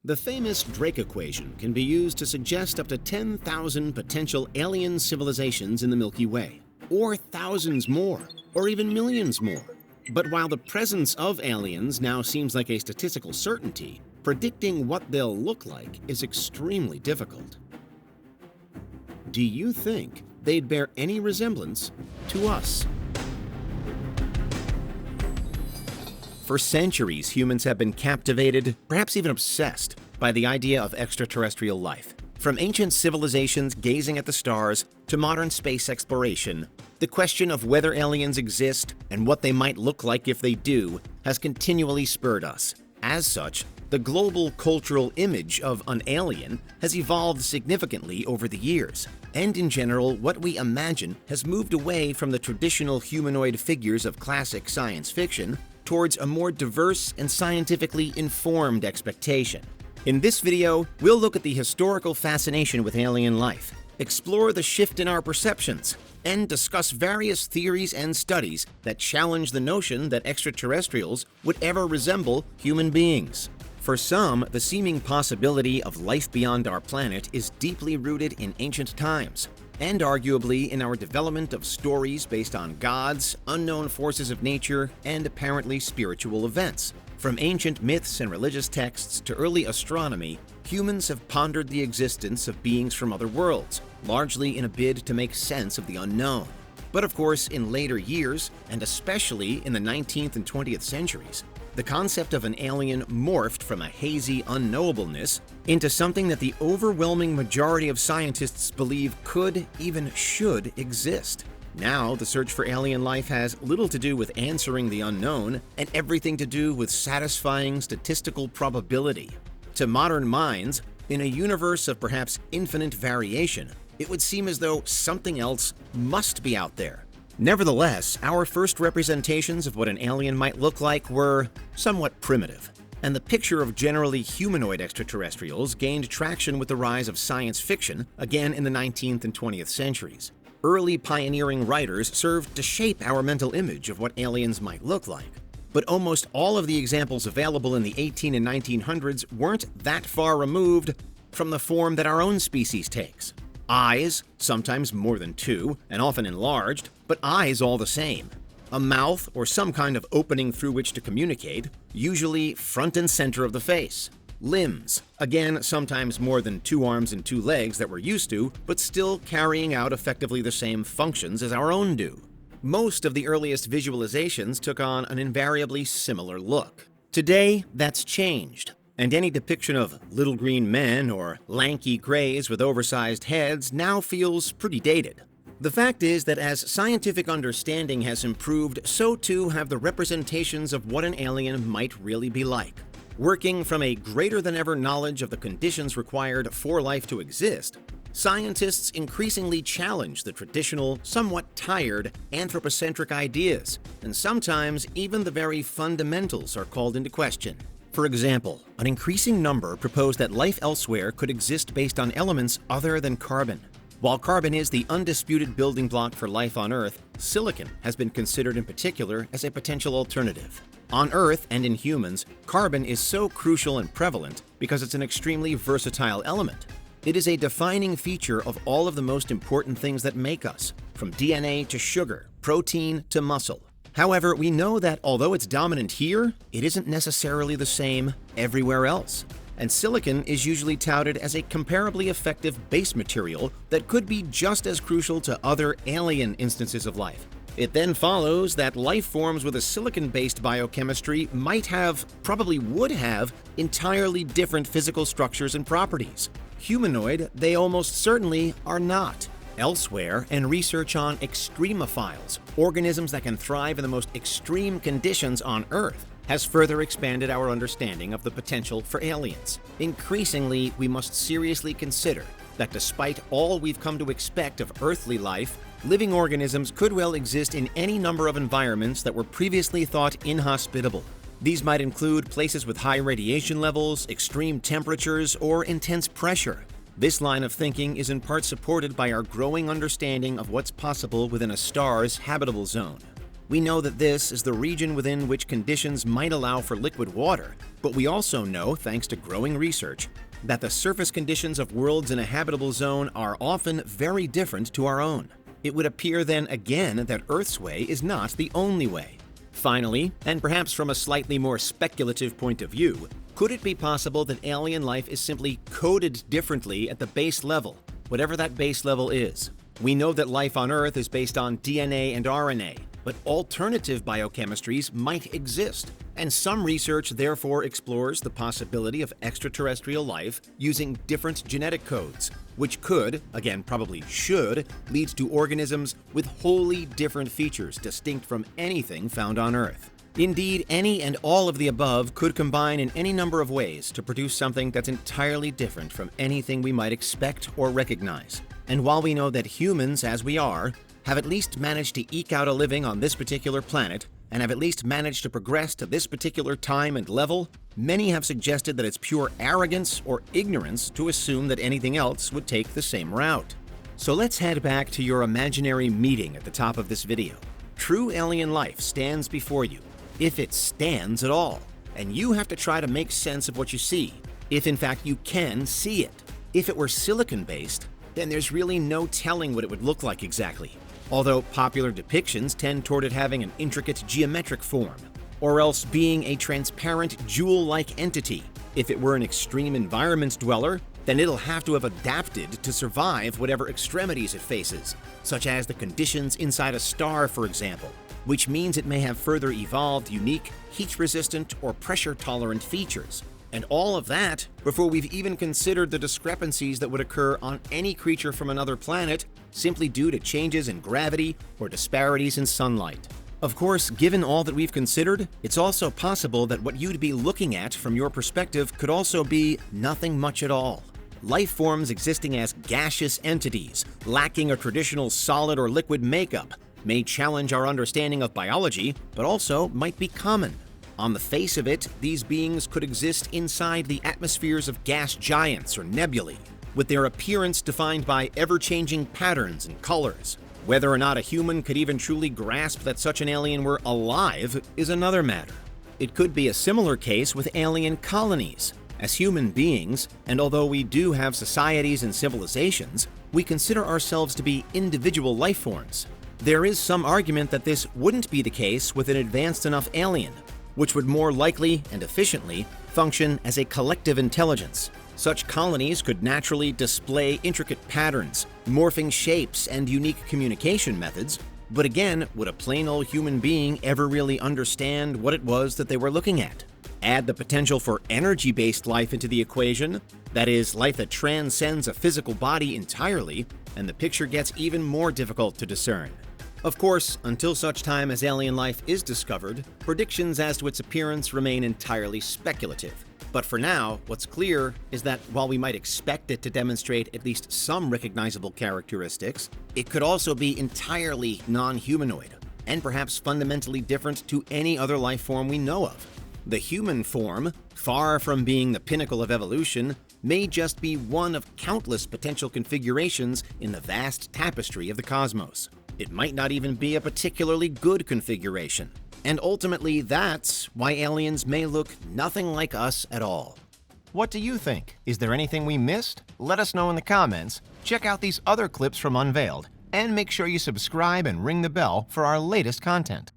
The famous Drake equation can be used to suggest up to 10,000 potential alien civilizations in the Milky Way, or thousands more, or even millions more. But while the presence of aliens now seems like a statistical certainty, predicting what they'll look like is extremely difficult. Do you think they'd bear any resemblance to us? For centuries, humans have been captivated, perhaps even obsessed, by the idea of extraterrestrial life. From ancient civilizations gazing at the stars to modern space exploration, the question of whether aliens exist and what they might look like if they do has continually spurred us. As such, the global cultural image of an alien has evolved significantly over the years, and in general, what we imagine has moved away from the traditional humanoid figures of classic science fiction towards a more diverse and scientifically informed expectation. In this video, we'll look at the historical fascination with alien life, explore the shift in our perceptions, and discuss various theories and studies that challenge the notion that extraterrestrials would ever resemble human beings. For some, the seeming possibility of life beyond our planet is deeply rooted in ancient times, and arguably in our development of stories based on gods, unknown forces of nature, and apparently spiritual events. From ancient myths and religious texts to early astronomy, humans have pondered the existence of beings from other worlds, largely in a bid to make sense of the unknown. But of course, in later years, and especially in the 19th and 20th centuries, the concept of an alien morphed from a hazy unknowableness into something that the overwhelming majority of scientists believe could, even should, exist. Now, the search for alien life has little to do with answering the unknown and everything to do with satisfying statistical probability. To modern minds, in a universe of perhaps infinite variation, it would seem as though something else must be out there. Nevertheless, our first representations of what an alien might look like were somewhat primitive, and the picture of generally humanoid extraterrestrials gained traction with the rise of science fiction, again in the 19th and 20th centuries. Early pioneering writers served to shape our mental image of what aliens might look like. But almost all of the examples available in the 18 and 1900s weren't that far removed from the form that our own species takes. Eyes, sometimes more than two, and often enlarged, but eyes all the same. A mouth or some kind of opening through which to communicate, usually front and center of the face. Limbs, again, sometimes more than two arms and two legs that we're used to, but still carrying out effectively the same functions as our own do. Most of the earliest visualizations took on an invariably similar look. Today, that's changed, and any depiction of little green men or lanky grays with oversized heads now feels pretty dated. The fact is that as scientific understanding has improved, so too have the representations of what an alien might really be like. Working from a greater-than-ever knowledge of the conditions required for life to exist, scientists increasingly challenge the traditional, somewhat tired, anthropocentric ideas, and sometimes even the very fundamentals are called into question. For example, an increasing number propose that life elsewhere could exist based on elements other than carbon. While carbon is the undisputed building block for life on Earth, silicon has been considered in particular as a potential alternative. On Earth and in humans, carbon is so crucial and prevalent because it's an extremely versatile element. It is a defining feature of all of the most important things that make us, from DNA to sugar, protein to muscle. However, we know that although it's dominant here, it isn't necessarily the same everywhere else. And silicon is usually touted as a comparably effective base material that could be just as crucial to other alien instances of life. It then follows that life forms with a silicon-based biochemistry probably would have, entirely different physical structures and properties. Humanoid, they almost certainly are not. Elsewhere, and research on extremophiles, organisms that can thrive in the most extreme conditions on Earth, has further expanded our understanding of the potential for aliens. Increasingly, we must seriously consider that despite all we've come to expect of earthly life, living organisms could well exist in any number of environments that were previously thought inhospitable. These might include places with high radiation levels, extreme temperatures, or intense pressure. This line of thinking is in part supported by our growing understanding of what's possible within a star's habitable zone. We know that this is the region within which conditions might allow for liquid water, but we also know, thanks to growing research, that the surface conditions of worlds in a habitable zone are often very different to our own. It would appear then again that Earth's way is not the only way. Finally, and perhaps from a slightly more speculative point of view, could it be possible that alien life is simply coded differently at the base level, whatever that base level is? We know that life on Earth is based on DNA and RNA, but alternative biochemistries might exist, and some research therefore explores the possibility of extraterrestrial life using different genetic codes, which could, again probably should, lead to organisms with wholly different features distinct from anything found on Earth. Indeed, any and all of the above could combine in any number of ways to produce something that's entirely different from anything we might expect or recognize. And while we know that humans, as we are, have at least managed to eke out a living on this particular planet, and have at least managed to progress to this particular time and level, many have suggested that it's pure arrogance or ignorance to assume that anything else would take the same route. So let's head back to your imaginary meeting at the top of this video. True alien life stands before you, if it stands at all, and you have to try to make sense of what you see, if in fact you can see it. If it were silicon-based, then there's really no telling what it would look like exactly, although popular depictions tend toward it having an intricate geometric form, or else being a transparent jewel-like entity. If it were an extreme environment dweller, then it'll have to have adapted to survive whatever extremities it faces, such as the conditions inside a star, for example, which means it may have further evolved unique, heat-resistant, or pressure-tolerant features. And all of that before we've even considered the discrepancies that would occur on any creature from another planet simply due to changes in gravity or disparities in sunlight. Of course, given all that we've considered, it's also possible that what you'd be looking at from your perspective could also be nothing much at all. Life forms existing as gaseous entities, lacking a traditional solid or liquid makeup, may challenge our understanding of biology, but also might be common. On the face of it, these beings could exist inside the atmospheres of gas giants or nebulae, with their appearance defined by ever-changing patterns and colors. Whether or not a human could even truly grasp that such an alien were alive is another matter. It could be a similar case with alien colonies. As human beings, and although we do have societies and civilizations, we consider ourselves to be individual life forms. There is some argument that this wouldn't be the case with an advanced enough alien, which would more likely and efficiently function as a collective intelligence. Such colonies could naturally display intricate patterns, morphing shapes, and unique communication methods, but again, would a plain old human being ever really understand what it was that they were looking at? Add the potential for energy-based life into the equation, that is, life that transcends a physical body entirely, and the picture gets even more difficult to discern. Of course, until such time as alien life is discovered, predictions as to its appearance remain entirely speculative. But for now, what's clear is that while we might expect it to demonstrate at least some recognizable characteristics, it could also be entirely non-humanoid, and perhaps fundamentally different to any other life form we know of. The human form, far from being the pinnacle of evolution, may just be one of countless potential configurations in the vast tapestry of the cosmos. It might not even be a particularly good configuration. And ultimately, that's why aliens may look nothing like us at all. What do you think? Is there anything we missed? Let us know in the comments. Check out these other clips from Unveiled, and make sure you subscribe and ring the bell for our latest content.